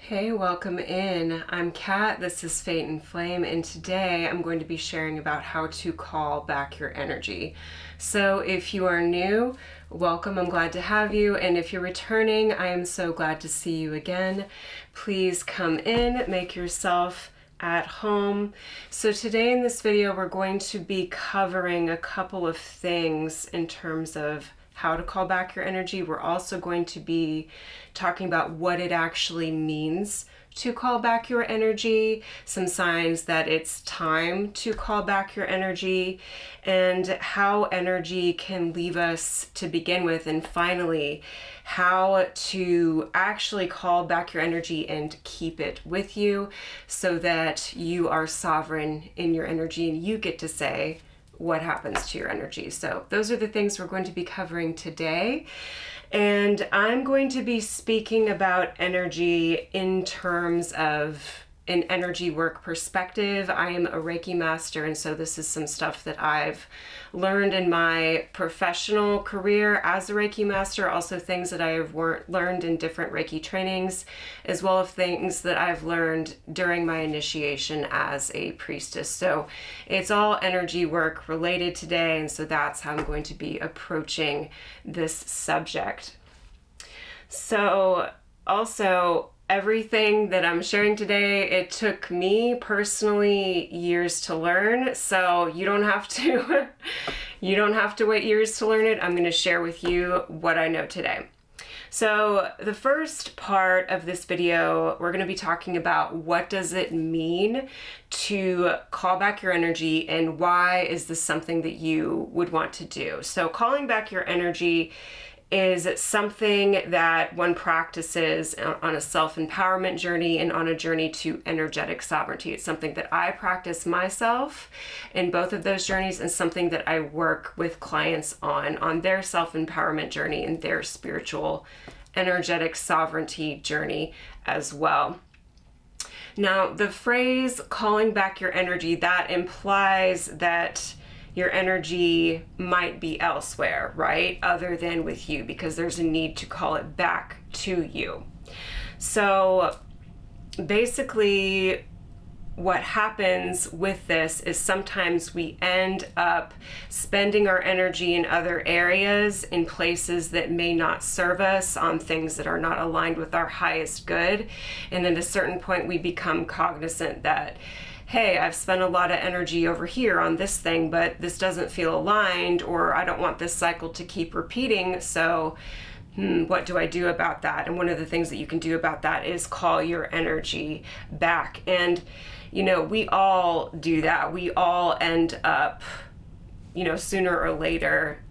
Hey, welcome in. I'm Kat, this is Fate and Flame, and today I'm going to be sharing about how to call back your energy. So if you are new, welcome, I'm glad to have you, and if you're returning, I am so glad to see you again. Please come in, make yourself at home. So today in this video, we're going to be covering a couple of things in terms of how to call back your energy. We're also going to be talking about what it actually means to call back your energy, some signs that it's time to call back your energy, and how energy can leave us to begin with, and finally, how to actually call back your energy and keep it with you so that you are sovereign in your energy and you get to say what happens to your energy. So those are the things we're going to be covering today. And I'm going to be speaking about energy in terms of an energy work perspective. I am a Reiki master, and so this is some stuff that I've learned in my professional career as a Reiki master, also things that I have learned in different Reiki trainings, as well as things that I've learned during my initiation as a priestess. So it's all energy work related today, and so that's how I'm going to be approaching this subject. So also, everything that I'm sharing today, it took me personally years to learn, so you don't have to wait years to learn it. I'm going to share with you what I know today. So the first part of this video, we're going to be talking about what does it mean to call back your energy and why is this something that you would want to do. So calling back your energy is something that one practices on a self-empowerment journey and on a journey to energetic sovereignty. It's something that I practice myself in both of those journeys, and something that I work with clients on their self-empowerment journey and their spiritual energetic sovereignty journey as well. Now, the phrase calling back your energy, that implies that your energy might be elsewhere, right? Other than with you, because there's a need to call it back to you. So basically, what happens with this is sometimes we end up spending our energy in other areas, in places that may not serve us, on things that are not aligned with our highest good. And at a certain point, we become cognizant that, hey, I've spent a lot of energy over here on this thing, but this doesn't feel aligned, or I don't want this cycle to keep repeating, so what do I do about that? And one of the things that you can do about that is call your energy back. And, we all do that. We all end up, sooner or later,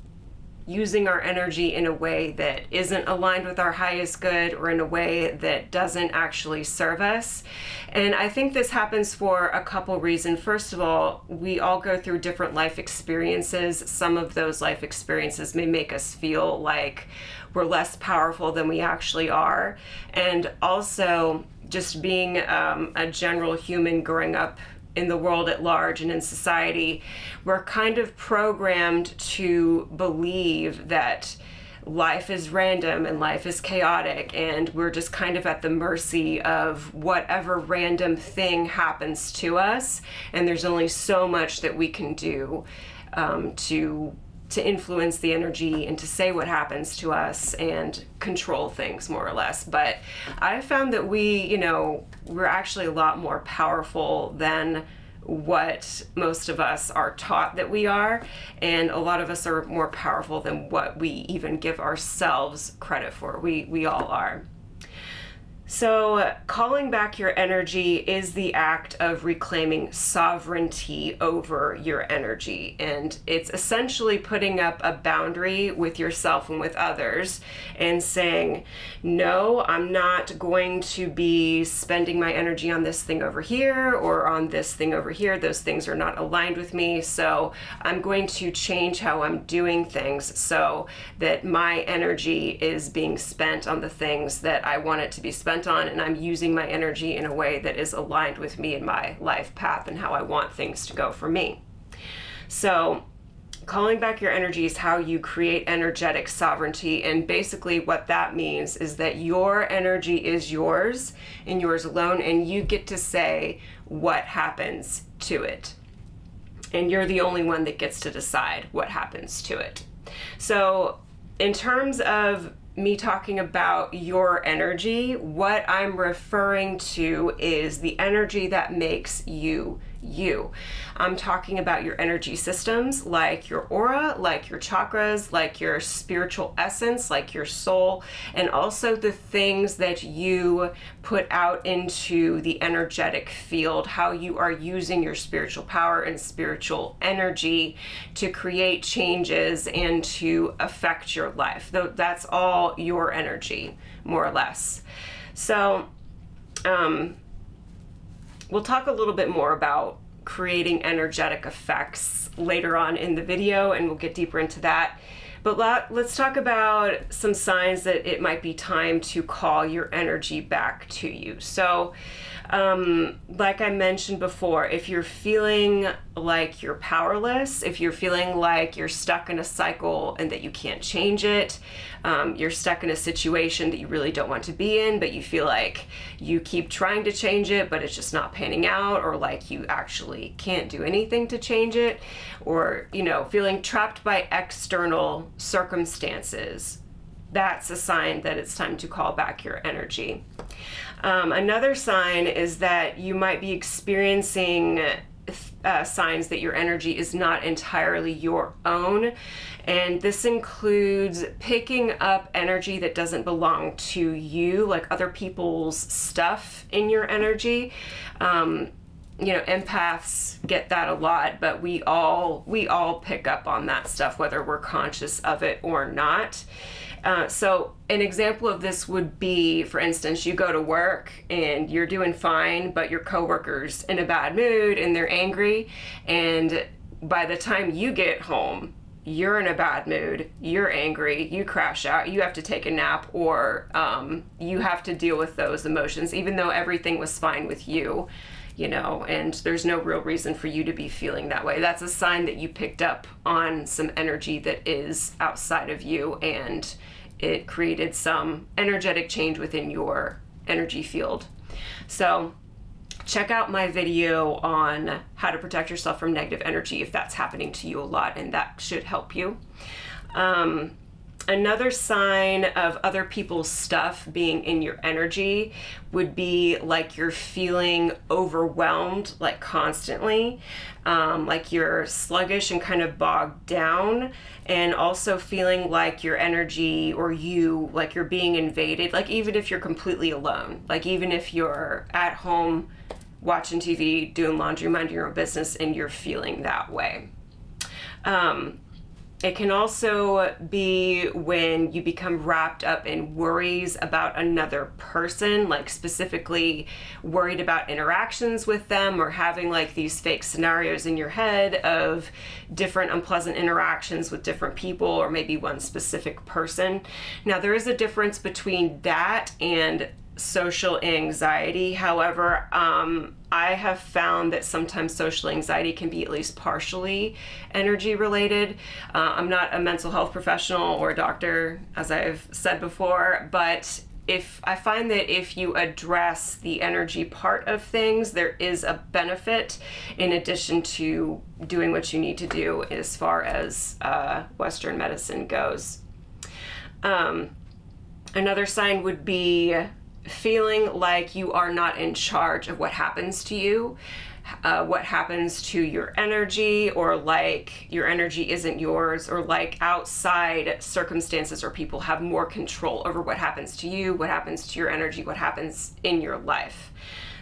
using our energy in a way that isn't aligned with our highest good, or in a way that doesn't actually serve us. And I think this happens for a couple reasons. First of all, we all go through different life experiences. Some of those life experiences may make us feel like we're less powerful than we actually are. And also, just being a general human growing up in the world at large and in society, we're kind of programmed to believe that life is random and life is chaotic, and we're just kind of at the mercy of whatever random thing happens to us, and there's only so much that we can do to influence the energy and to say what happens to us and control things more or less. But I found that we're actually a lot more powerful than what most of us are taught that we are, and a lot of us are more powerful than what we even give ourselves credit for. We all are. So calling back your energy is the act of reclaiming sovereignty over your energy. And it's essentially putting up a boundary with yourself and with others and saying, no, I'm not going to be spending my energy on this thing over here or on this thing over here. Those things are not aligned with me. So I'm going to change how I'm doing things so that my energy is being spent on the things that I want it to be spent on, and I'm using my energy in a way that is aligned with me and my life path and how I want things to go for me. So Calling back your energy is how you create energetic sovereignty. And basically what that means is that your energy is yours and yours alone, and you get to say what happens to it. And you're the only one that gets to decide what happens to it. So in terms of me talking about your energy, what I'm referring to is the energy that makes you you. I'm talking about your energy systems, like your aura, like your chakras, like your spiritual essence, like your soul, and also the things that you put out into the energetic field, how you are using your spiritual power and spiritual energy to create changes and to affect your life. That's all your energy, more or less. So, we'll talk a little bit more about creating energetic effects later on in the video, and we'll get deeper into that. But let's talk about some signs that it might be time to call your energy back to you. So, like I mentioned before, if you're feeling like you're powerless, if you're feeling like you're stuck in a cycle and that you can't change it, you're stuck in a situation that you really don't want to be in, but you feel like you keep trying to change it, but it's just not panning out, or like you actually can't do anything to change it, or, feeling trapped by external circumstances, that's a sign that it's time to call back your energy. Another sign is that you might be experiencing signs that your energy is not entirely your own. And this includes picking up energy that doesn't belong to you, like other people's stuff in your energy. Empaths get that a lot, but we all pick up on that stuff, whether we're conscious of it or not. So an example of this would be, for instance, you go to work and you're doing fine, but your coworker's in a bad mood and they're angry. And by the time you get home, you're in a bad mood, you're angry, you crash out, you have to take a nap, or you have to deal with those emotions, even though everything was fine with you, and there's no real reason for you to be feeling that way. That's a sign that you picked up on some energy that is outside of you, and it created some energetic change within your energy field. So check out my video on how to protect yourself from negative energy if that's happening to you a lot, and that should help you. Another sign of other people's stuff being in your energy would be like you're feeling overwhelmed, like constantly, like you're sluggish and kind of bogged down, and also feeling like your energy, or you, like you're being invaded, like even if you're completely alone, like even if you're at home watching TV, doing laundry, minding your own business, and you're feeling that way. It can also be when you become wrapped up in worries about another person, like specifically worried about interactions with them, or having like these fake scenarios in your head of different unpleasant interactions with different people, or maybe one specific person. Now, there is a difference between that and social anxiety. However, I have found that sometimes social anxiety can be at least partially energy related. I'm not a mental health professional or a doctor, as I've said before, but I find that if you address the energy part of things, there is a benefit in addition to doing what you need to do as far as Western medicine goes. Another sign would be feeling like you are not in charge of what happens to you, what happens to your energy, or like your energy isn't yours, or like outside circumstances or people have more control over what happens to you, what happens to your energy, what happens in your life.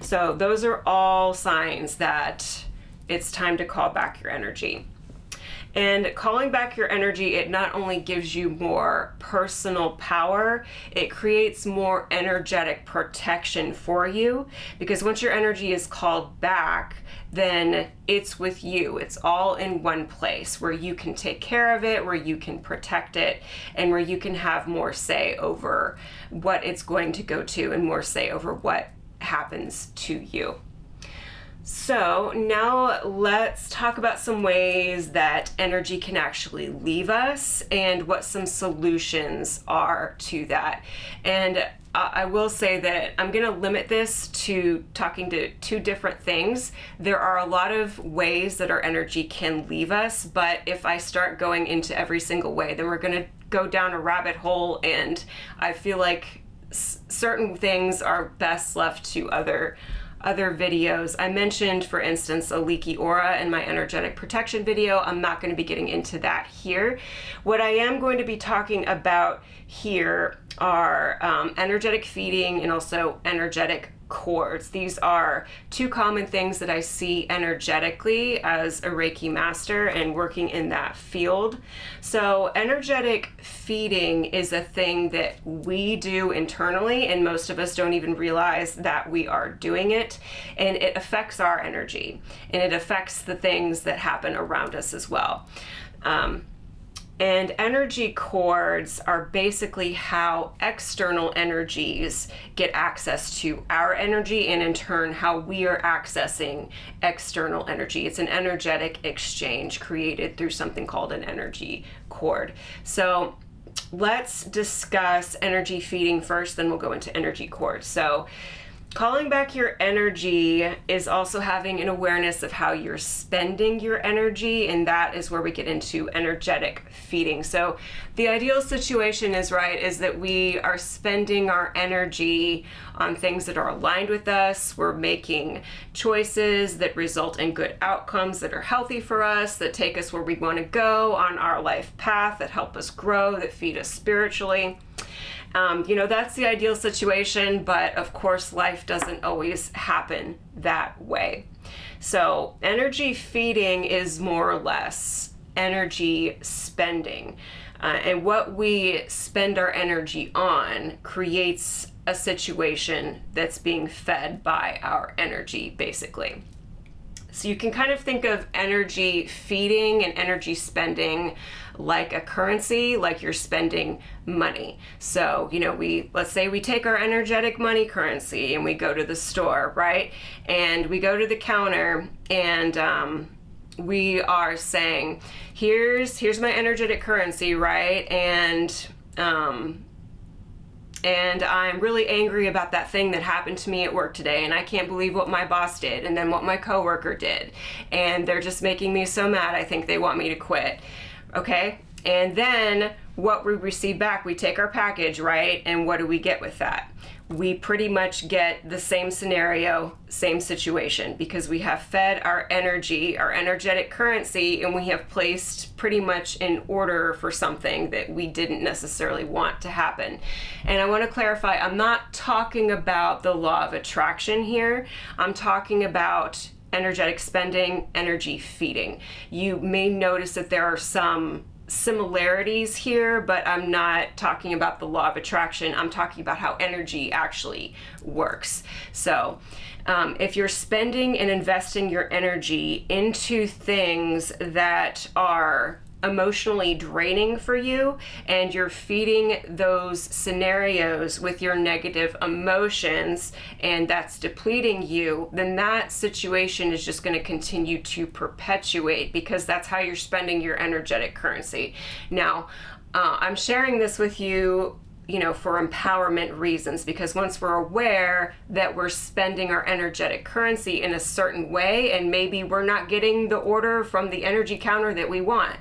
So those are all signs that it's time to call back your energy. And calling back your energy, it not only gives you more personal power, it creates more energetic protection for you, because once your energy is called back, then it's with you. It's all in one place where you can take care of it, where you can protect it, and where you can have more say over what it's going to go to, and more say over what happens to you. So now let's talk about some ways that energy can actually leave us and what some solutions are to that. And I will say that I'm going to limit this to talking to two different things. There are a lot of ways that our energy can leave us, but if I start going into every single way, then we're going to go down a rabbit hole, and I feel like certain things are best left to other videos. I mentioned, for instance, a leaky aura in my energetic protection video. I'm not going to be getting into that here. What I am going to be talking about here are energetic feeding and also energetic cords. These are two common things that I see energetically as a Reiki master and working in that field. So energetic feeding is a thing that we do internally, and most of us don't even realize that we are doing it, and it affects our energy and it affects the things that happen around us as well. And energy cords are basically how external energies get access to our energy, and in turn how we are accessing external energy. It's an energetic exchange created through something called an energy cord. So let's discuss energy feeding first, then we'll go into energy cords. So calling back your energy is also having an awareness of how you're spending your energy, and that is where we get into energetic feeding. So the ideal situation is that we are spending our energy on things that are aligned with us. We're making choices that result in good outcomes that are healthy for us, that take us where we want to go on our life path, that help us grow, that feed us spiritually. That's the ideal situation, but of course life doesn't always happen that way. So energy feeding is more or less energy spending. And what we spend our energy on creates a situation that's being fed by our energy, basically. So you can kind of think of energy feeding and energy spending like a currency, like you're spending money. So, let's say we take our energetic money currency and we go to the store, right? And we go to the counter and we are saying, here's my energetic currency, right? And I'm really angry about that thing that happened to me at work today, and I can't believe what my boss did and then what my coworker did, and they're just making me so mad. I think they want me to quit. Okay? And then what we receive back, we take our package, right? And what do we get with that? We pretty much get the same scenario, same situation, because we have fed our energy, our energetic currency, and we have placed pretty much in order for something that we didn't necessarily want to happen. And I want to clarify, I'm not talking about the law of attraction here. I'm talking about energetic spending, energy feeding. You may notice that there are some similarities here, but I'm not talking about the law of attraction. I'm talking about how energy actually works. So if you're spending and investing your energy into things that are emotionally draining for you, and you're feeding those scenarios with your negative emotions, and that's depleting you, then that situation is just going to continue to perpetuate, because that's how you're spending your energetic currency. Now, I'm sharing this with you, for empowerment reasons, because once we're aware that we're spending our energetic currency in a certain way, and maybe we're not getting the order from the energy counter that we want,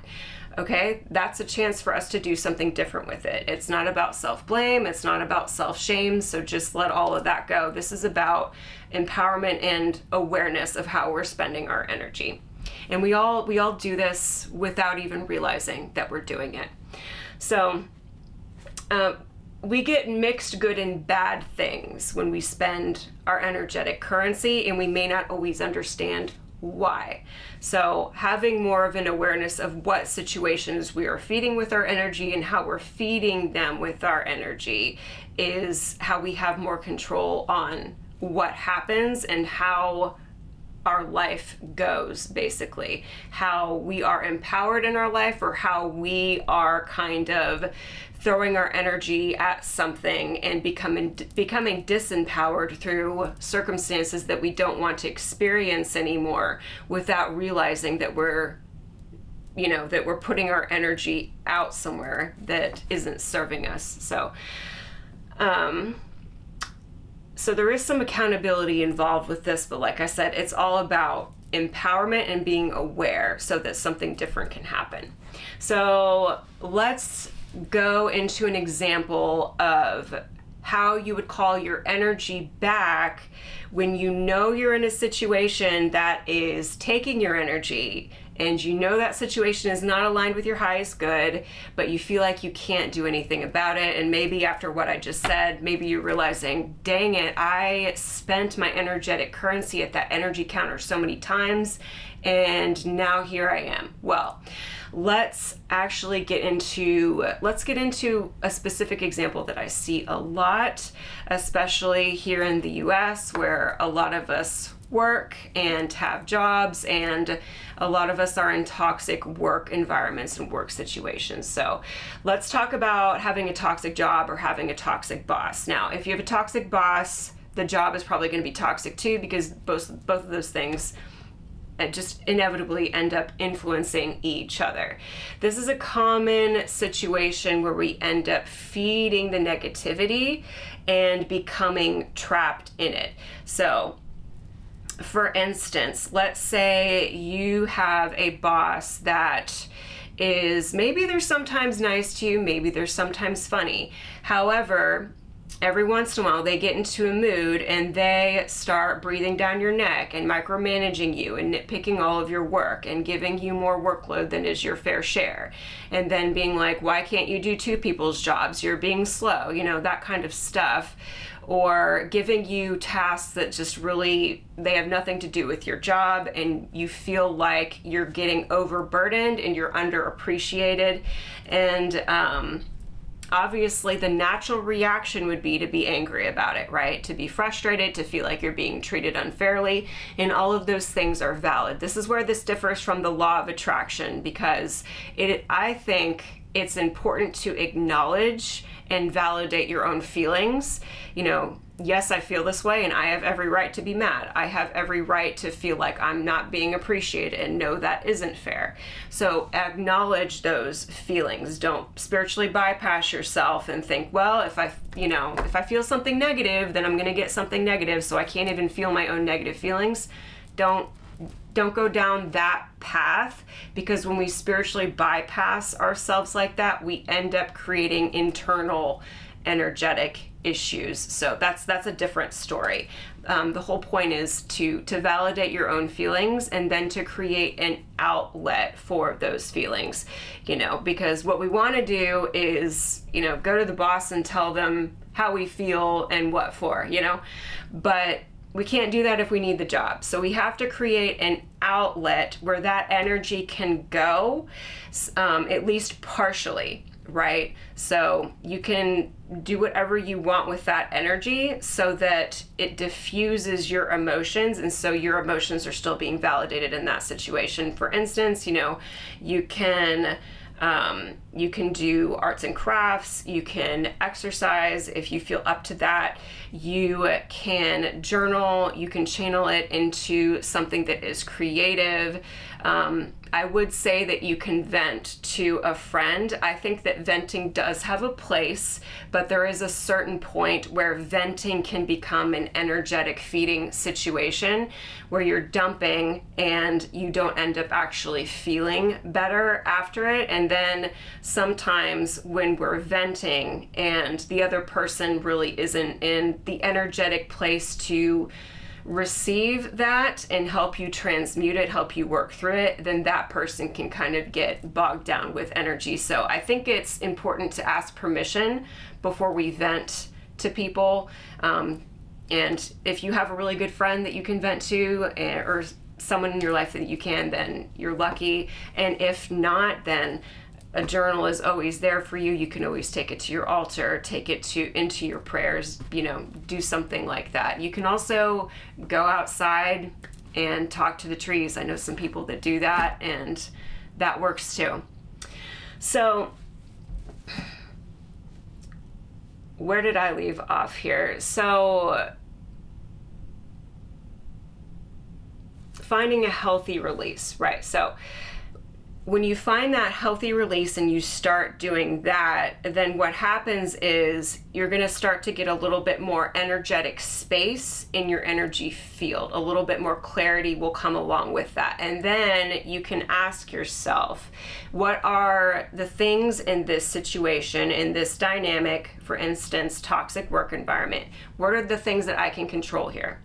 okay, that's a chance for us to do something different with it. It's not about self-blame. It's not about self-shame. So just let all of that go. This is about empowerment and awareness of how we're spending our energy. And we all do this without even realizing that we're doing it. So we get mixed good and bad things when we spend our energetic currency, and we may not always understand why. So having more of an awareness of what situations we are feeding with our energy and how we're feeding them with our energy is how we have more control on what happens and how our life goes, basically. How we are empowered in our life, or how we are kind of throwing our energy at something and becoming disempowered through circumstances that we don't want to experience anymore, without realizing that we're putting our energy out somewhere that isn't serving us. So there is some accountability involved with this, but like I said, it's all about empowerment and being aware so that something different can happen. So let's go into an example of how you would call your energy back when you know you're in a situation that is taking your energy, and you know that situation is not aligned with your highest good, but you feel like you can't do anything about it. And maybe after what I just said, maybe you're realizing, dang it, I spent my energetic currency at that energy counter so many times, and now here I am. Well, let's get into a specific example that I see a lot, especially here in the US, where a lot of us work and have jobs, and a lot of us are in toxic work environments and work situations. So let's talk about having a toxic job or having a toxic boss. Now, if you have a toxic boss, the job is probably going to be toxic too, because both of those things just inevitably end up influencing each other. This is a common situation where we end up feeding the negativity and becoming trapped in it. So for instance, let's say you have a boss that is, maybe they're sometimes nice to you, maybe they're sometimes funny. However, every once in a while they get into a mood and they start breathing down your neck and micromanaging you and nitpicking all of your work and giving you more workload than is your fair share. And then being like, why can't you do two people's jobs? You're being slow, that kind of stuff. Or giving you tasks that just really, they have nothing to do with your job, and you feel like you're getting overburdened and you're underappreciated. And obviously the natural reaction would be to be angry about it, right? To be frustrated, to feel like you're being treated unfairly, and all of those things are valid. This is where this differs from the law of attraction, because I think it's important to acknowledge and validate your own feelings. Yes, I feel this way, and I have every right to be mad. I have every right to feel like I'm not being appreciated, and no, that isn't fair. So acknowledge those feelings. Don't spiritually bypass yourself and think, well, if I feel something negative, then I'm going to get something negative, so I can't even feel my own negative feelings. Don't go down that path, because when we spiritually bypass ourselves like that, we end up creating internal energetic issues. So that's a different story. The whole point is to validate your own feelings, and then to create an outlet for those feelings, because what we want to do is, go to the boss and tell them how we feel and what for, but we can't do that if we need the job. So we have to create an outlet where that energy can go, at least partially, right? So you can do whatever you want with that energy so that it diffuses your emotions, and so your emotions are still being validated in that situation. For instance, you can do arts and crafts, you can exercise if you feel up to that, you can journal, you can channel it into something that is creative. I would say that you can vent to a friend. I think that venting does have a place, but there is a certain point where venting can become an energetic feeding situation where you're dumping and you don't end up actually feeling better after it. And then sometimes when we're venting and the other person really isn't in the energetic place to receive that and help you transmute it, help you work through it, then that person can kind of get bogged down with energy. So I think it's important to ask permission before we vent to people. And if you have a really good friend that you can vent to, or someone in your life that you can, then you're lucky. And if not, then a journal is always there for you. You can always take it to your altar, take it into your prayers, do something like that. You can also go outside, and talk to the trees. I know some people that do that, and that works too. So where did I leave off here? So finding a healthy release, right? So when you find that healthy release and you start doing that, then what happens is you're going to start to get a little bit more energetic space in your energy field. A little bit more clarity will come along with that. And then you can ask yourself, what are the things in this situation, in this dynamic, for instance, toxic work environment? What are the things that I can control here?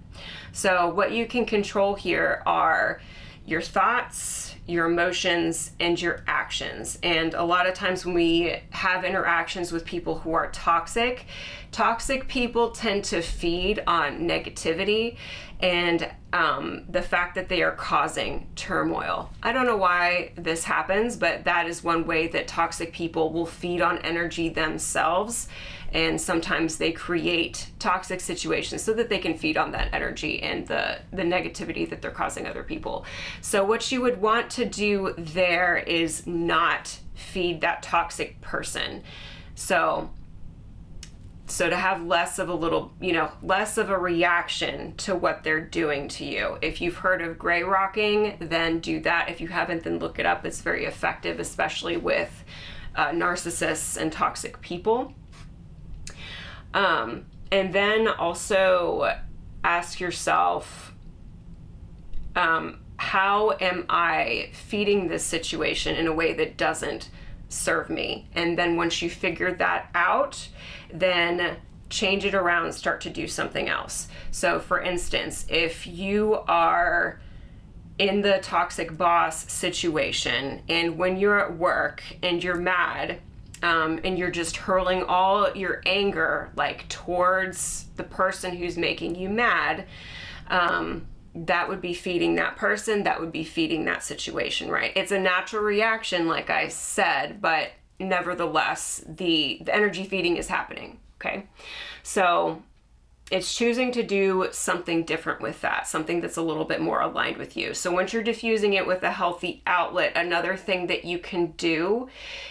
So what you can control here are your thoughts, your emotions, and your actions. And a lot of times when we have interactions with people who are toxic people tend to feed on negativity and the fact that they are causing turmoil. I don't know why this happens, but that is one way that toxic people will feed on energy themselves. And sometimes they create toxic situations so that they can feed on that energy and the negativity that they're causing other people. So what you would want to do there is not feed that toxic person. So to have less of a reaction to what they're doing to you. If you've heard of gray rocking, then do that. If you haven't, then look it up. It's very effective, especially with narcissists and toxic people. And then also ask yourself, how am I feeding this situation in a way that doesn't serve me? And then once you figure that out, then change it around, start to do something else. So for instance, if you are in the toxic boss situation and when you're at work and you're mad, and you're just hurling all your anger like towards the person who's making you mad, that would be feeding that person, that would be feeding that situation, right? It's a natural reaction, like I said, but nevertheless, the energy feeding is happening, okay? So it's choosing to do something different with that, something that's a little bit more aligned with you. So once you're diffusing it with a healthy outlet, another thing that you can do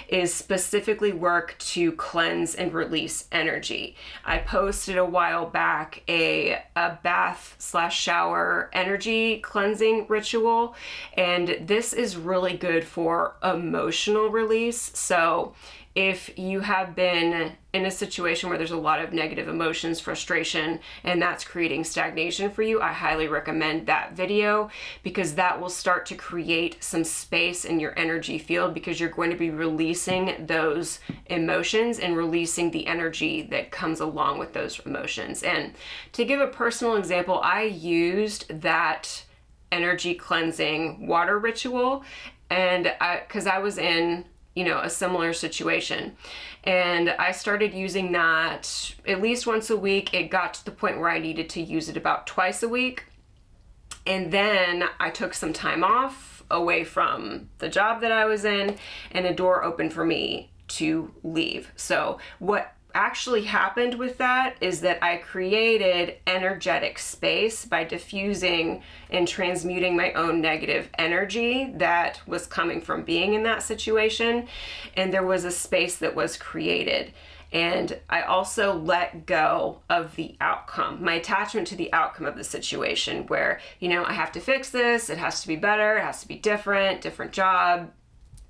is specifically work to cleanse and release energy. I posted a while back a bath/shower energy cleansing ritual, and this is really good for emotional release. So if you have been in a situation where there's a lot of negative emotions, frustration, and that's creating stagnation for you, I highly recommend that video because that will start to create some space in your energy field because you're going to be releasing those emotions and releasing the energy that comes along with those emotions. And to give a personal example, I used that energy cleansing water ritual and because I was in a similar situation. And I started using that at least once a week. It got to the point where I needed to use it about twice a week. And then I took some time off away from the job that I was in, and a door opened for me to leave. So what actually happened with that is that I created energetic space by diffusing and transmuting my own negative energy that was coming from being in that situation, and there was a space that was created. And I also let go of the outcome, my attachment to the outcome of the situation where, I have to fix this, it has to be better, it has to be different job,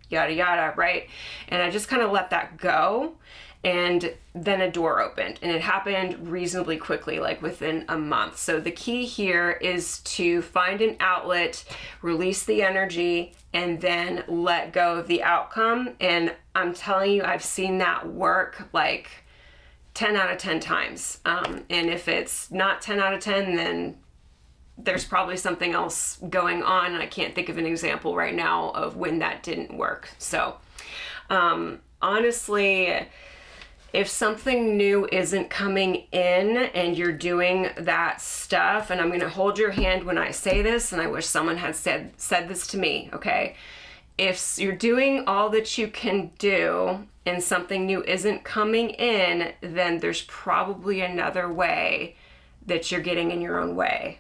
yada yada, right? And I just kind of let that go. And then a door opened, and it happened reasonably quickly, like within a month. So the key here is to find an outlet, release the energy, and then let go of the outcome. And I'm telling you, I've seen that work like 10 out of 10 times. And if it's not 10 out of 10, then there's probably something else going on. And I can't think of an example right now of when that didn't work. So honestly, if something new isn't coming in and you're doing that stuff, and I'm going to hold your hand when I say this, and I wish someone had said this to me, okay? If you're doing all that you can do and something new isn't coming in, then there's probably another way that you're getting in your own way.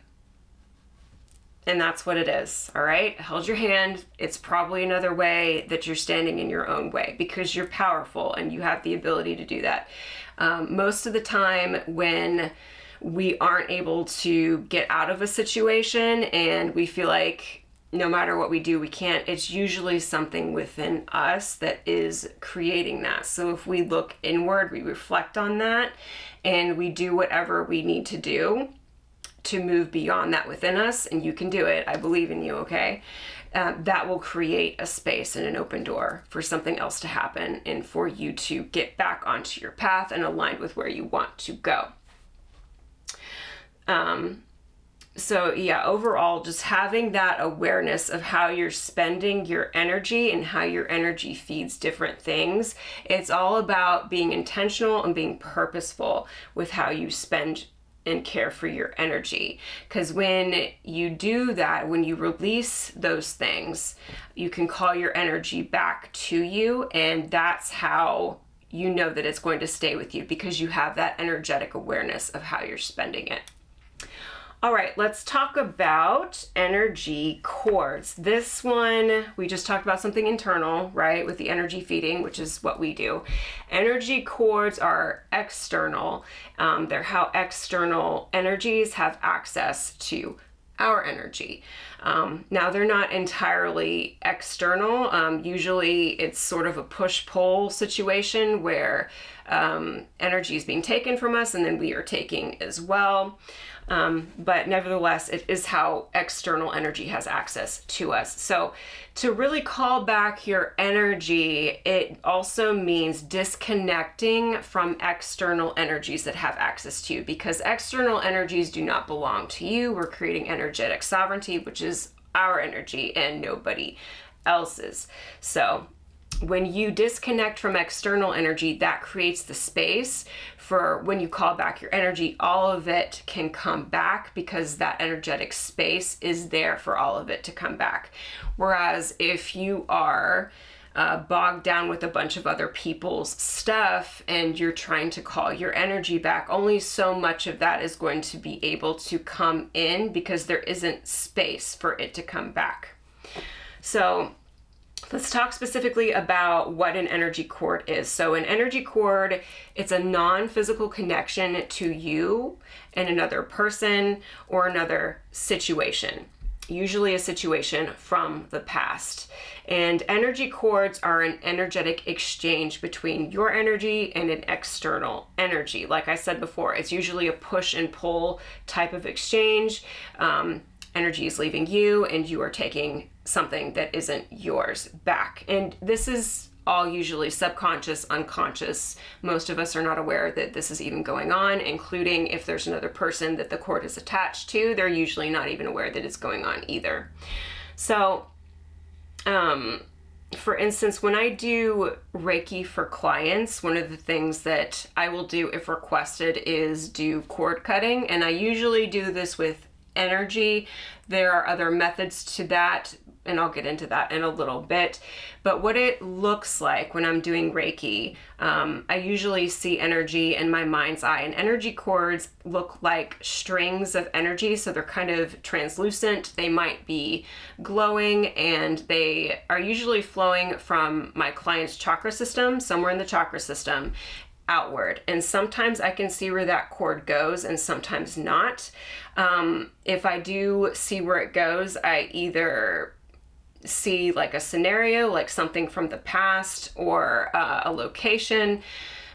and that's what it is. All right, I held your hand. It's probably another way that you're standing in your own way because you're powerful and you have the ability to do that. Most of the time when we aren't able to get out of a situation and we feel like no matter what we do, we can't, it's usually something within us that is creating that. So if we look inward, we reflect on that, and we do whatever we need to do to move beyond that within us, and you can do it. I believe in you, okay? That will create a space and an open door for something else to happen and for you to get back onto your path and aligned with where you want to go. So yeah, overall, just having that awareness of how you're spending your energy and how your energy feeds different things. It's all about being intentional and being purposeful with how you spend and care for your energy. Because when you do that, when you release those things, you can call your energy back to you, and that's how you know that it's going to stay with you, because you have that energetic awareness of how you're spending it. All right, let's talk about energy cords. This one, we just talked about something internal, right, with the energy feeding, which is what we do. Energy cords are external. They're how external energies have access to our energy. Now, they're not entirely external. Usually it's sort of a push-pull situation where energy is being taken from us and then we are taking as well. But nevertheless, it is how external energy has access to us. So to really call back your energy, it also means disconnecting from external energies that have access to you, because external energies do not belong to you. We're creating energetic sovereignty, which is our energy and nobody else's. So when you disconnect from external energy, that creates the space for when you call back your energy, all of it can come back because that energetic space is there for all of it to come back. Whereas if you are bogged down with a bunch of other people's stuff and you're trying to call your energy back, only so much of that is going to be able to come in because there isn't space for it to come back. So let's talk specifically about what an energy cord is. So an energy cord, it's a non-physical connection to you and another person or another situation, usually a situation from the past. And energy cords are an energetic exchange between your energy and an external energy. Like I said before, it's usually a push and pull type of exchange. Energy is leaving you and you are taking something that isn't yours back. And this is all usually subconscious, unconscious. Most of us are not aware that this is even going on, including if there's another person that the cord is attached to, they're usually not even aware that it's going on either. So, for instance, when I do Reiki for clients, one of the things that I will do if requested is do cord cutting. And I usually do this with energy. There are other methods to that, and I'll get into that in a little bit. But what it looks like when I'm doing Reiki, I usually see energy in my mind's eye, and energy cords look like strings of energy. So they're kind of translucent. They might be glowing, and they are usually flowing from my client's chakra system, somewhere in the chakra system, outward. And sometimes I can see where that cord goes and sometimes not. If I do see where it goes, I either see like a scenario, like something from the past or a location,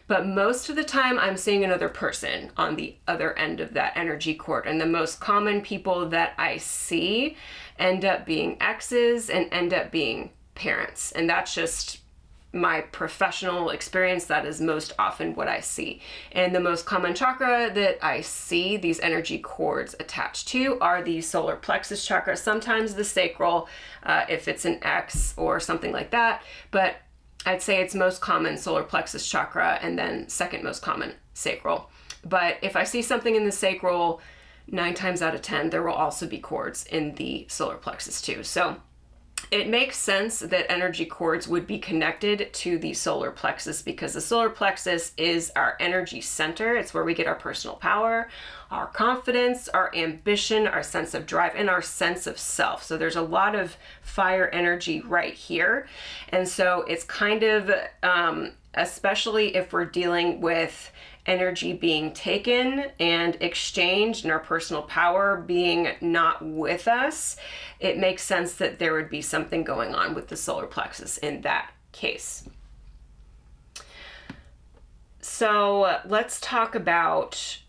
but most of the time I'm seeing another person on the other end of that energy cord. And the most common people that I see end up being exes and end up being parents. And that's just my professional experience. That is most often what I see. And the most common chakra that I see these energy cords attached to are the solar plexus chakra, sometimes the sacral, if it's an X or something like that. But I'd say it's most common solar plexus chakra, and then second most common sacral. But if I see something in the sacral, 9 times out of 10, there will also be cords in the solar plexus too. So it makes sense that energy cords would be connected to the solar plexus because the solar plexus is our energy center. It's where we get our personal power, our confidence, our ambition, our sense of drive, and our sense of self. So there's a lot of fire energy right here. And so it's kind of, especially if we're dealing with energy being taken and exchanged and our personal power being not with us, it makes sense that there would be something going on with the solar plexus in that case. So let's talk about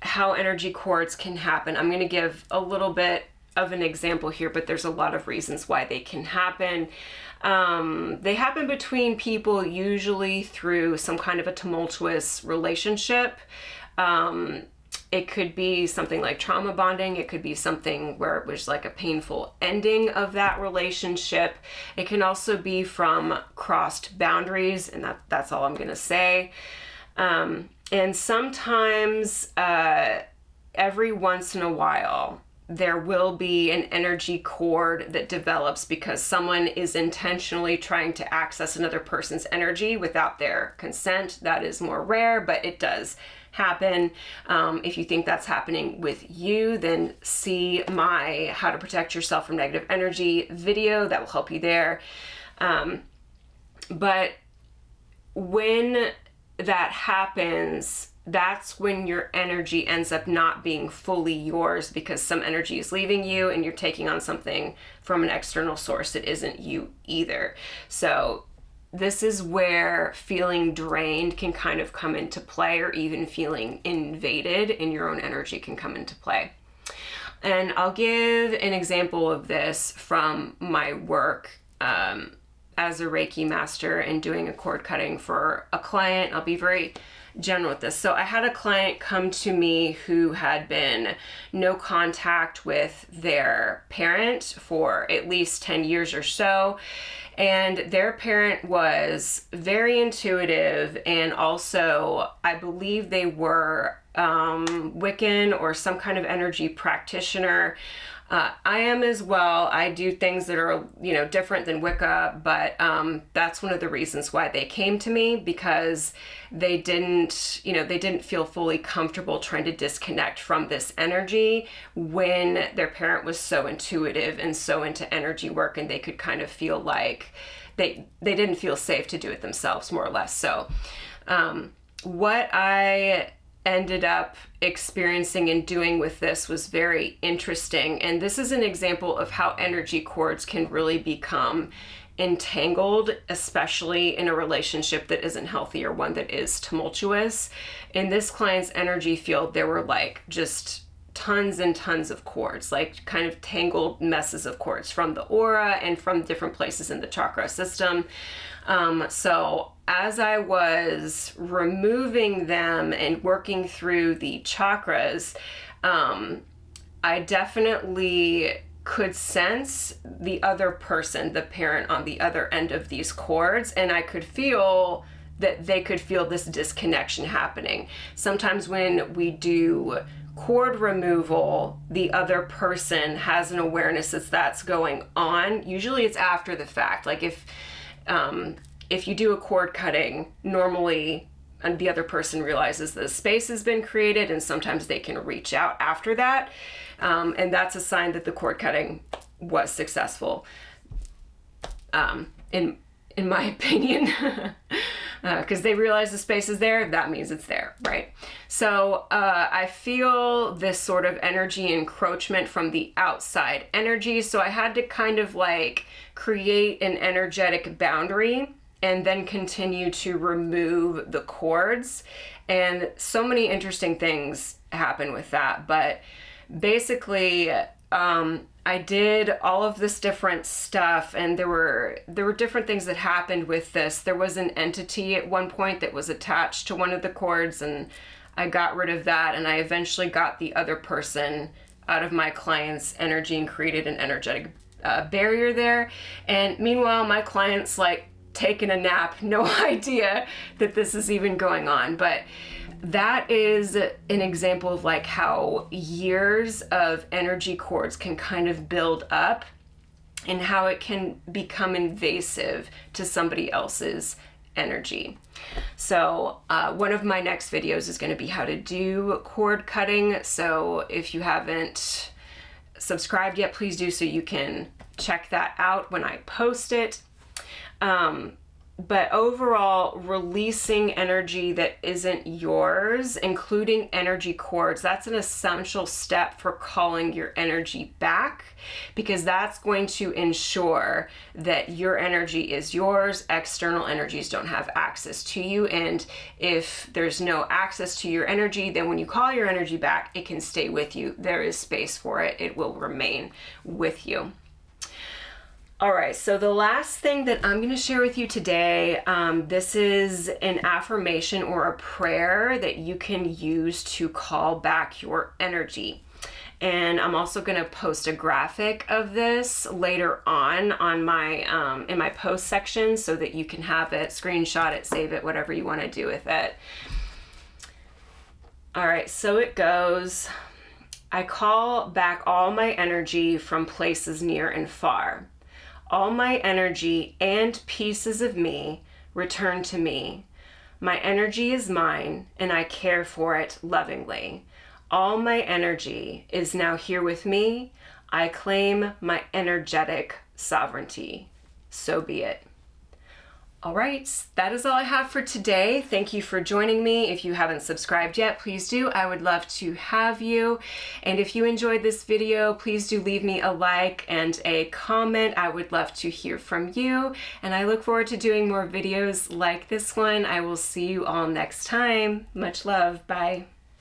how energy cords can happen. I'm going to give a little bit of an example here, but there's a lot of reasons why they can happen. They happen between people, usually through some kind of a tumultuous relationship. It could be something like trauma bonding. It could be something where it was like a painful ending of that relationship. It can also be from crossed boundaries, and that's all I'm going to say. And sometimes, every once in a while, there will be an energy cord that develops because someone is intentionally trying to access another person's energy without their consent. That is more rare, but it does happen. If you think that's happening with you, then see my How to Protect Yourself from Negative Energy video. That will help you there. But when that happens, that's when your energy ends up not being fully yours because some energy is leaving you and you're taking on something from an external source that isn't you either. So this is where feeling drained can kind of come into play, or even feeling invaded in your own energy can come into play. And I'll give an example of this from my work as a Reiki master and doing a cord cutting for a client. I'll be very general with this. So I had a client come to me who had been no contact with their parent for at least 10 years or so. And their parent was very intuitive, and also I believe they were Wiccan or some kind of energy practitioner. I am as well. I do things that are, different than Wicca, but that's one of the reasons why they came to me, because they didn't feel fully comfortable trying to disconnect from this energy when their parent was so intuitive and so into energy work, and they could kind of feel like they didn't feel safe to do it themselves, more or less. So what I ended up experiencing and doing with this was very interesting. And this is an example of how energy cords can really become entangled, especially in a relationship that isn't healthy or one that is tumultuous. In this client's energy field, there were like just tons and tons of cords, like kind of tangled messes of cords from the aura and from different places in the chakra system. So as I was removing them and working through the chakras, I definitely could sense the other person, the parent, on the other end of these cords, and I could feel that they could feel this disconnection happening. Sometimes when we do cord removal, the other person has an awareness that's going on. Usually it's after the fact. Like if you do a cord cutting, normally and the other person realizes the space has been created, and sometimes they can reach out after that. And that's a sign that the cord cutting was successful, in my opinion. Because they realize the space is there, that means it's there, right? So I feel this sort of energy encroachment from the outside energy. So I had to kind of like create an energetic boundary and then continue to remove the cords. And so many interesting things happen with that. But basically, I did all of this different stuff, and there were different things that happened with this. There was an entity at one point that was attached to one of the cords, and I got rid of that, and I eventually got the other person out of my client's energy and created an energetic barrier there. And meanwhile, my client's like taking a nap, no idea that this is even going on. But that is an example of like how years of energy cords can kind of build up and how it can become invasive to somebody else's energy. So one of my next videos is going to be how to do cord cutting. So if you haven't subscribed yet, please do so you can check that out when I post it. But overall, releasing energy that isn't yours, including energy cords, that's an essential step for calling your energy back, because that's going to ensure that your energy is yours. External energies don't have access to you. And if there's no access to your energy, then when you call your energy back, it can stay with you. There is space for it. It will remain with you. All right, so the last thing that I'm going to share with you today, this is an affirmation or a prayer that you can use to call back your energy. And I'm also going to post a graphic of this later on my in my post section so that you can have it, screenshot it, save it, whatever you want to do with it. All right, so it goes. I call back all my energy from places near and far. All my energy and pieces of me return to me. My energy is mine, and I care for it lovingly. All my energy is now here with me. I claim my energetic sovereignty. So be it. All right, that is all I have for today. Thank you for joining me. If you haven't subscribed yet, please do. I would love to have you. And if you enjoyed this video, please do leave me a like and a comment. I would love to hear from you. And I look forward to doing more videos like this one. I will see you all next time. Much love. Bye.